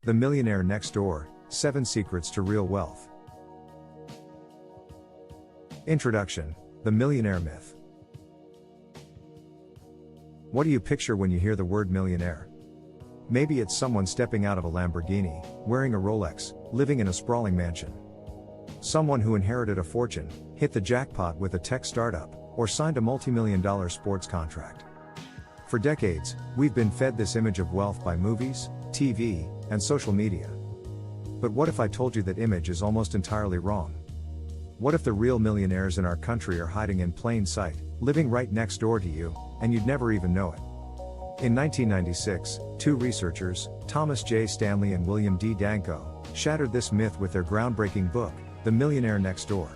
The Millionaire Next Door, 7 Secrets to Real Wealth. Introduction: The Millionaire Myth. What do you picture when you hear the word millionaire? Maybe it's someone stepping out of a Lamborghini, wearing a Rolex, living in a sprawling mansion. Someone who inherited a fortune, hit the jackpot with a tech startup, or signed a multi-million-dollar sports contract. For decades, we've been fed this image of wealth by movies, TV, and social media. But what if I told you that image is almost entirely wrong? What if the real millionaires in our country are hiding in plain sight, living right next door to you, and you'd never even know it? In 1996, 2 researchers, Thomas J. Stanley and William D. Danko, shattered this myth with their groundbreaking book, The Millionaire Next Door.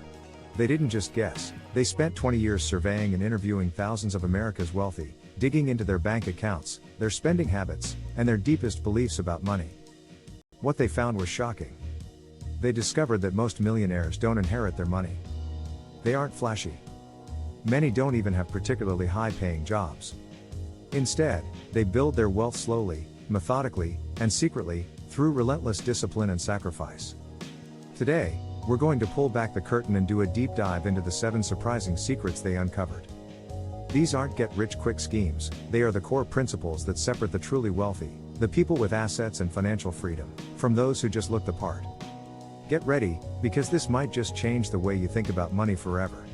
They didn't just guess, they spent 20 years surveying and interviewing thousands of America's wealthy, digging into their bank accounts, their spending habits, and their deepest beliefs about money. What they found was shocking. They discovered that most millionaires don't inherit their money. They aren't flashy. Many don't even have particularly high-paying jobs. Instead, they build their wealth slowly, methodically, and secretly, through relentless discipline and sacrifice. Today, we're going to pull back the curtain and do a deep dive into the 7 surprising secrets they uncovered. These aren't get-rich-quick schemes, they are the core principles that separate the truly wealthy, the people with assets and financial freedom, from those who just look the part. Get ready, because this might just change the way you think about money forever.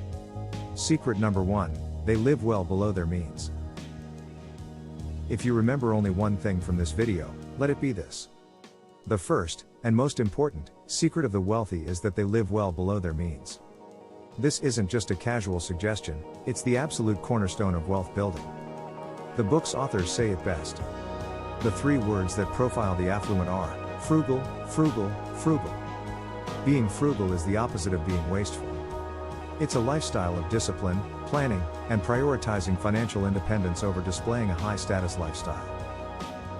Secret number 1, they live well below their means. If you remember only one thing from this video, let it be this. The first, and most important, secret of the wealthy is that they live well below their means. This isn't just a casual suggestion, it's the absolute cornerstone of wealth building. The book's authors say it best. The 3 words that profile the affluent are frugal, frugal, frugal. Being frugal is the opposite of being wasteful. It's a lifestyle of discipline, planning, and prioritizing financial independence over displaying a high-status lifestyle.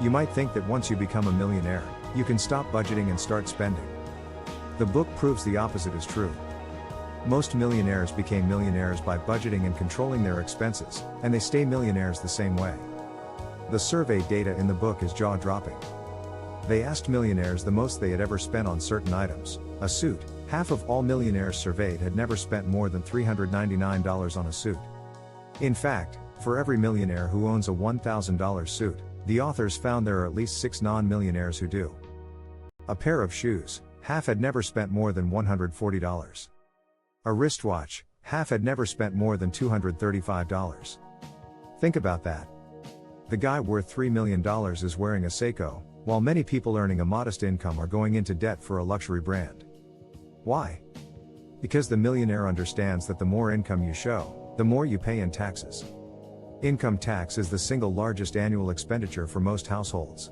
You might think that once you become a millionaire, you can stop budgeting and start spending. The book proves the opposite is true. Most millionaires became millionaires by budgeting and controlling their expenses, and they stay millionaires the same way. The survey data in the book is jaw-dropping. They asked millionaires the most they had ever spent on certain items. A suit. Half of all millionaires surveyed had never spent more than $399 on a suit. In fact, for every millionaire who owns a $1,000 suit, the authors found there are at least 6 non-millionaires who do. A pair of shoes. Half had never spent more than $140. A wristwatch. Half had never spent more than $235. Think about that. The guy worth $3 million is wearing a Seiko, while many people earning a modest income are going into debt for a luxury brand. Why? Because the millionaire understands that the more income you show, the more you pay in taxes. Income tax is the single largest annual expenditure for most households.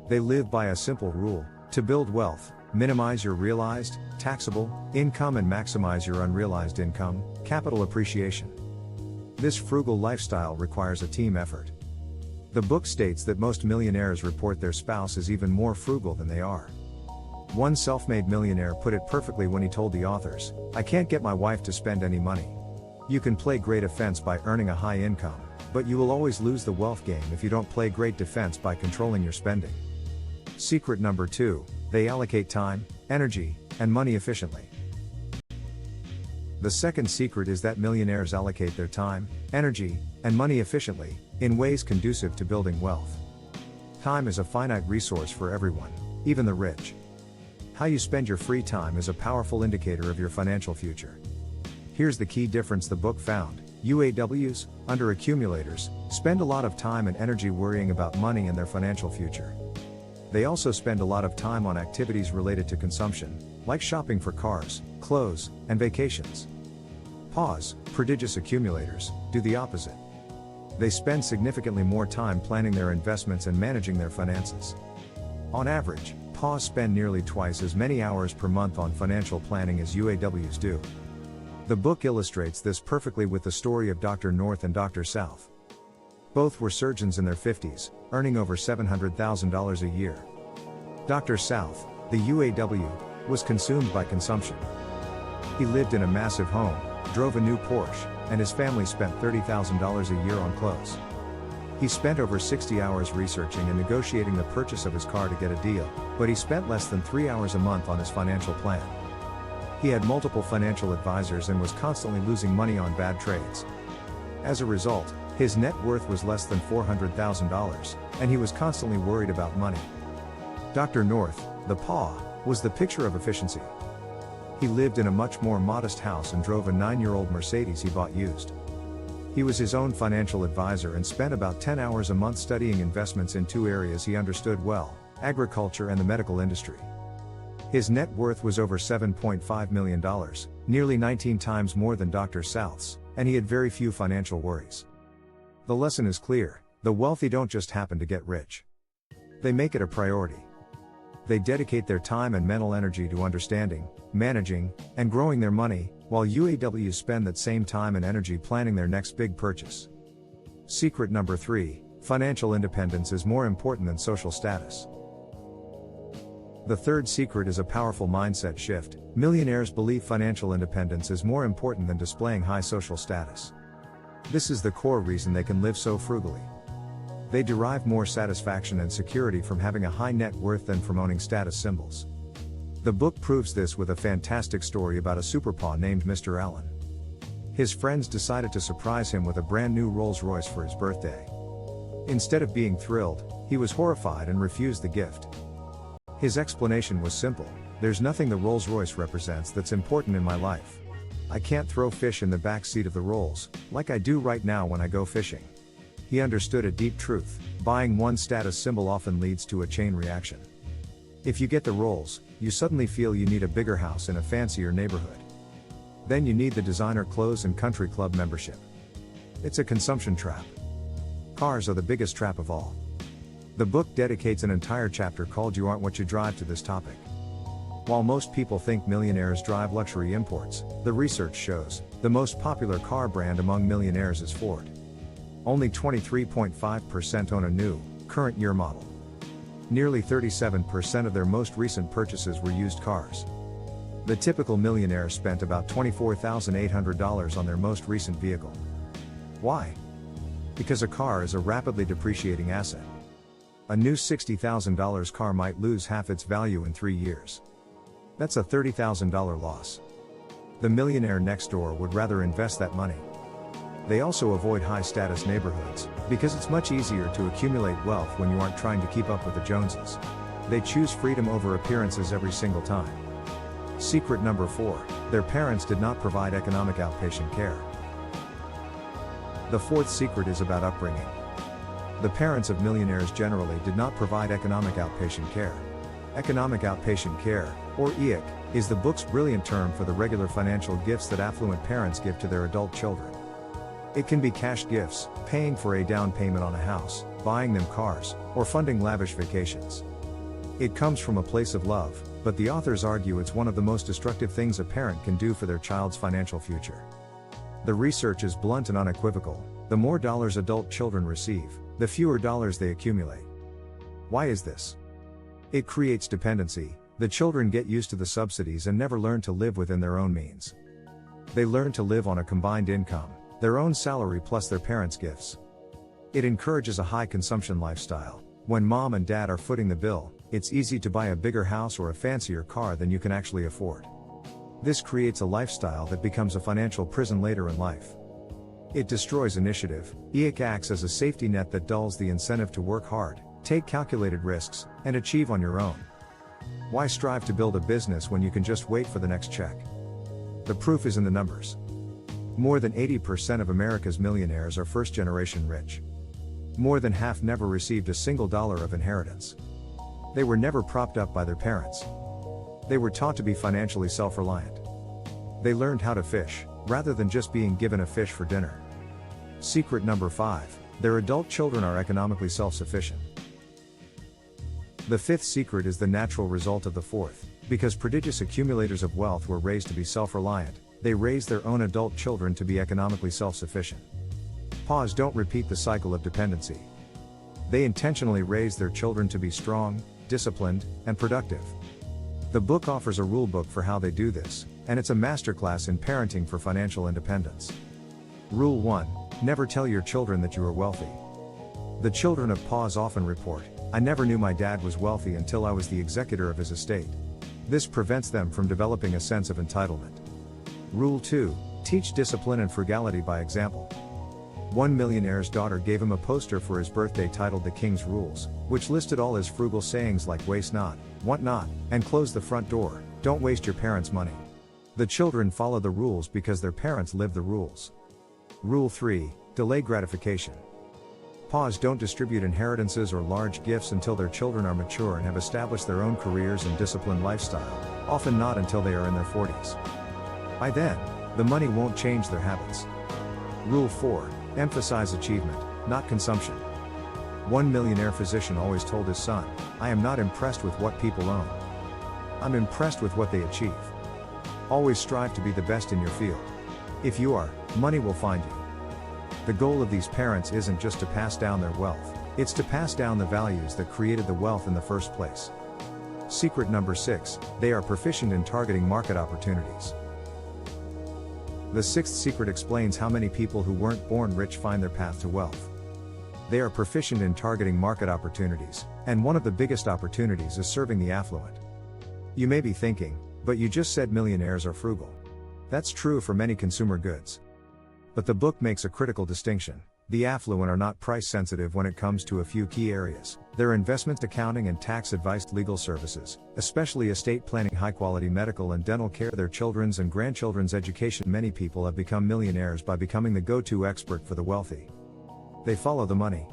They live by a simple rule: to build wealth, minimize your realized, taxable, income and maximize your unrealized income, capital appreciation. This frugal lifestyle requires a team effort. The book states that most millionaires report their spouse is even more frugal than they are. One self-made millionaire put it perfectly when he told the authors, "I can't get my wife to spend any money. You can play great offense by earning a high income, but you will always lose the wealth game if you don't play great defense by controlling your spending." Secret number 2, they allocate time, energy, and money efficiently. The second secret is that millionaires allocate their time, energy, and money efficiently, in ways conducive to building wealth. Time is a finite resource for everyone, even the rich. How you spend your free time is a powerful indicator of your financial future. Here's the key difference the book found: UAWs, under-accumulators, spend a lot of time and energy worrying about money and their financial future. They also spend a lot of time on activities related to consumption, like shopping for cars, clothes, and vacations. Pause, prodigious accumulators, do the opposite. They spend significantly more time planning their investments and managing their finances. On average, PAWs spend nearly twice as many hours per month on financial planning as UAWs do. The book illustrates this perfectly with the story of Dr. North and Dr. South. Both were surgeons in their 50s, earning over $700,000 a year. Dr. South, the UAW, was consumed by consumption. He lived in a massive home, drove a new Porsche, and his family spent $30,000 a year on clothes. He spent over 60 hours researching and negotiating the purchase of his car to get a deal, but he spent less than 3 hours a month on his financial plan. He had multiple financial advisors and was constantly losing money on bad trades. As a result, his net worth was less than $400,000, and he was constantly worried about money. Dr. North, the PA, was the picture of efficiency. He lived in a much more modest house and drove a 9-year-old Mercedes he bought used. He was his own financial advisor and spent about 10 hours a month studying investments in 2 areas he understood well: agriculture and the medical industry. His net worth was over $7.5 million, nearly 19 times more than Dr. South's, and he had very few financial worries. The lesson is clear: the wealthy don't just happen to get rich. They make it a priority. They dedicate their time and mental energy to understanding, managing, and growing their money, while UAWs spend that same time and energy planning their next big purchase. Secret number 3: financial independence is more important than social status. The third secret is a powerful mindset shift. Millionaires believe financial independence is more important than displaying high social status. This is the core reason they can live so frugally. They derive more satisfaction and security from having a high net worth than from owning status symbols. The book proves this with a fantastic story about a superpaw named Mr. Allen. His friends decided to surprise him with a brand new Rolls-Royce for his birthday. Instead of being thrilled, he was horrified and refused the gift. His explanation was simple: there's nothing the Rolls-Royce represents that's important in my life. I can't throw fish in the back seat of the Rolls, like I do right now when I go fishing. He understood a deep truth: buying one status symbol often leads to a chain reaction. If you get the Rolls, you suddenly feel you need a bigger house in a fancier neighborhood. Then you need the designer clothes and country club membership. It's a consumption trap. Cars are the biggest trap of all. The book dedicates an entire chapter called "You Aren't What You Drive" to this topic. While most people think millionaires drive luxury imports, the research shows the most popular car brand among millionaires is Ford. Only 23.5% own a new, current year model. Nearly 37% of their most recent purchases were used cars. The typical millionaire spent about $24,800 on their most recent vehicle. Why? Because a car is a rapidly depreciating asset. A new $60,000 car might lose half its value in 3 years. That's a $30,000 loss. The millionaire next door would rather invest that money. They also avoid high-status neighborhoods, because it's much easier to accumulate wealth when you aren't trying to keep up with the Joneses. They choose freedom over appearances every single time. Secret number 4: their parents did not provide economic outpatient care. The fourth secret is about upbringing. The parents of millionaires generally did not provide economic outpatient care. Economic outpatient care, or EIC, is the book's brilliant term for the regular financial gifts that affluent parents give to their adult children. It can be cash gifts, paying for a down payment on a house, buying them cars, or funding lavish vacations. It comes from a place of love, but the authors argue it's one of the most destructive things a parent can do for their child's financial future. The research is blunt and unequivocal: the more dollars adult children receive, the fewer dollars they accumulate. Why is this? It creates dependency. The children get used to the subsidies and never learn to live within their own means. They learn to live on a combined income, their own salary plus their parents' gifts. It encourages a high consumption lifestyle. When mom and dad are footing the bill, it's easy to buy a bigger house or a fancier car than you can actually afford. This creates a lifestyle that becomes a financial prison later in life. It destroys initiative. EIC acts as a safety net that dulls the incentive to work hard, take calculated risks, and achieve on your own. Why strive to build a business when you can just wait for the next check? The proof is in the numbers. More than 80% of America's millionaires are first-generation rich. More than half never received a single dollar of inheritance. They were never propped up by their parents. They were taught to be financially self-reliant. They learned how to fish, rather than just being given a fish for dinner. Secret number 5: their adult children are economically self-sufficient. The fifth secret is the natural result of the fourth. Because prodigious accumulators of wealth were raised to be self-reliant, they raise their own adult children to be economically self-sufficient. PAWs don't repeat the cycle of dependency. They intentionally raise their children to be strong, disciplined, and productive. The book offers a rulebook for how they do this, and it's a masterclass in parenting for financial independence. Rule 1: never tell your children that you are wealthy. The children of Paws often report, "I never knew my dad was wealthy until I was the executor of his estate." This prevents them from developing a sense of entitlement. Rule 2. Teach discipline and frugality by example. One millionaire's daughter gave him a poster for his birthday titled The King's Rules, which listed all his frugal sayings like waste not, want not, and close the front door, don't waste your parents' money. The children follow the rules because their parents live the rules. Rule 3. Delay gratification. Paws don't distribute inheritances or large gifts until their children are mature and have established their own careers and disciplined lifestyle, often not until they are in their 40s. By then, the money won't change their habits. Rule 4. Emphasize achievement, not consumption. One millionaire physician always told his son, "I am not impressed with what people own. I'm impressed with what they achieve." Always strive to be the best in your field. If you are, money will find you. The goal of these parents isn't just to pass down their wealth, it's to pass down the values that created the wealth in the first place. Secret number 6, they are proficient in targeting market opportunities. The sixth secret explains how many people who weren't born rich find their path to wealth. They are proficient in targeting market opportunities, and one of the biggest opportunities is serving the affluent. You may be thinking, but you just said millionaires are frugal. That's true for many consumer goods. But the book makes a critical distinction. The affluent are not price sensitive when it comes to a few key areas: their investment, accounting and tax advice, legal services, especially estate planning, high quality medical and dental care, their children's and grandchildren's education. Many people have become millionaires by becoming the go-to expert for the wealthy. They follow the money.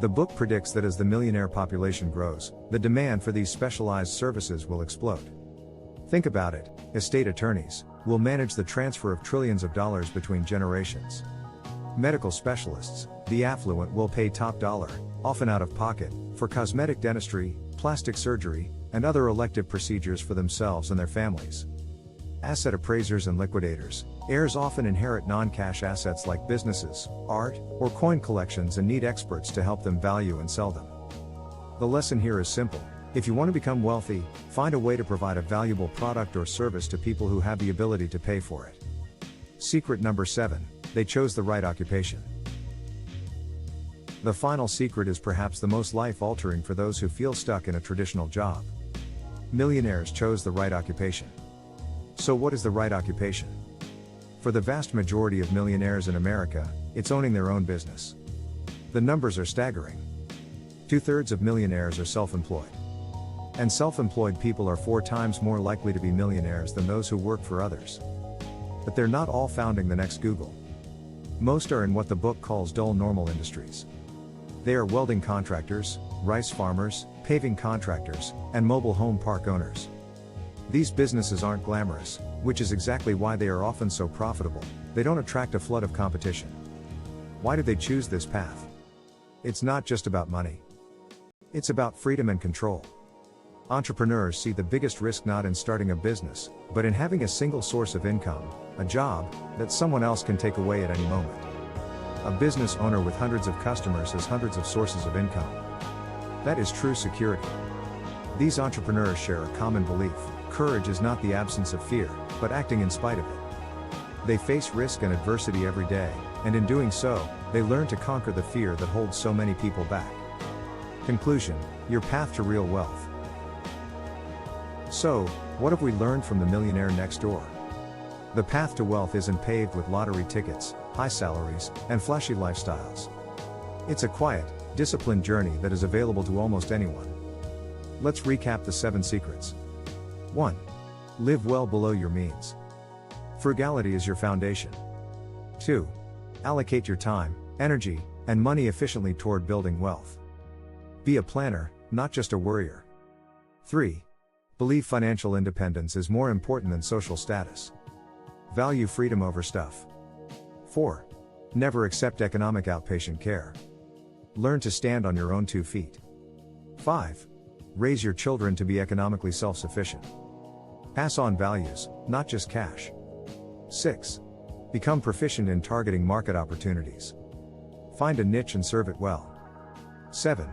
The book predicts that as the millionaire population grows, the demand for these specialized services will explode. Think about it: estate attorneys will manage the transfer of trillions of dollars between generations. Medical specialists, the affluent, will pay top dollar, often out of pocket, for cosmetic dentistry, plastic surgery, and other elective procedures for themselves and their families. Asset appraisers and liquidators, heirs often inherit non-cash assets like businesses, art, or coin collections and need experts to help them value and sell them. The lesson here is simple: if you want to become wealthy, find a way to provide a valuable product or service to people who have the ability to pay for it. Secret number 7, they chose the right occupation. The final secret is perhaps the most life-altering for those who feel stuck in a traditional job. Millionaires chose the right occupation. So what is the right occupation? For the vast majority of millionaires in America, it's owning their own business. The numbers are staggering. 2/3 of millionaires are self-employed. And self-employed people are 4 times more likely to be millionaires than those who work for others. But they're not all founding the next Google. Most are in what the book calls dull normal industries. They are welding contractors, rice farmers, paving contractors, and mobile home park owners. These businesses aren't glamorous, which is exactly why they are often so profitable. They don't attract a flood of competition. Why did they choose this path? It's not just about money. It's about freedom and control. Entrepreneurs see the biggest risk not in starting a business, but in having a single source of income, a job, that someone else can take away at any moment. A business owner with hundreds of customers has hundreds of sources of income. That is true security. These entrepreneurs share a common belief: courage is not the absence of fear, but acting in spite of it. They face risk and adversity every day, and in doing so, they learn to conquer the fear that holds so many people back. Conclusion: your path to real wealth. So, what have we learned from the Millionaire Next Door? The path to wealth isn't paved with lottery tickets, high salaries, and flashy lifestyles. It's a quiet, disciplined journey that is available to almost anyone. Let's recap the 7 secrets. 1. Live well below your means. Frugality is your foundation. 2. Allocate your time, energy, and money efficiently toward building wealth. Be a planner, not just a worrier. 3. Believe financial independence is more important than social status. Value freedom over stuff. 4. Never accept economic outpatient care. Learn to stand on your own 2 feet. 5. Raise your children to be economically self-sufficient. Pass on values, not just cash. 6. Become proficient in targeting market opportunities. Find a niche and serve it well. 7.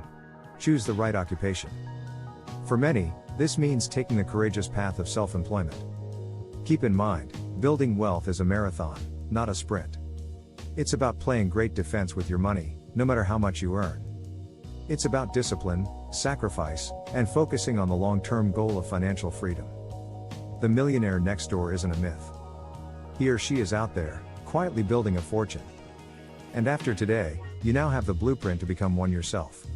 Choose the right occupation. For many, this means taking the courageous path of self-employment. Keep in mind, building wealth is a marathon, not a sprint. It's about playing great defense with your money, no matter how much you earn. It's about discipline, sacrifice, and focusing on the long-term goal of financial freedom. The millionaire next door isn't a myth. He or she is out there, quietly building a fortune. And after today, you now have the blueprint to become one yourself.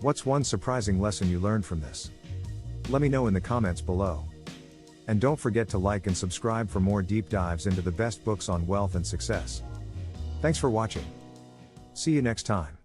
What's one surprising lesson you learned from this? Let me know in the comments below. And don't forget to like and subscribe for more deep dives into the best books on wealth and success. Thanks for watching. See you next time.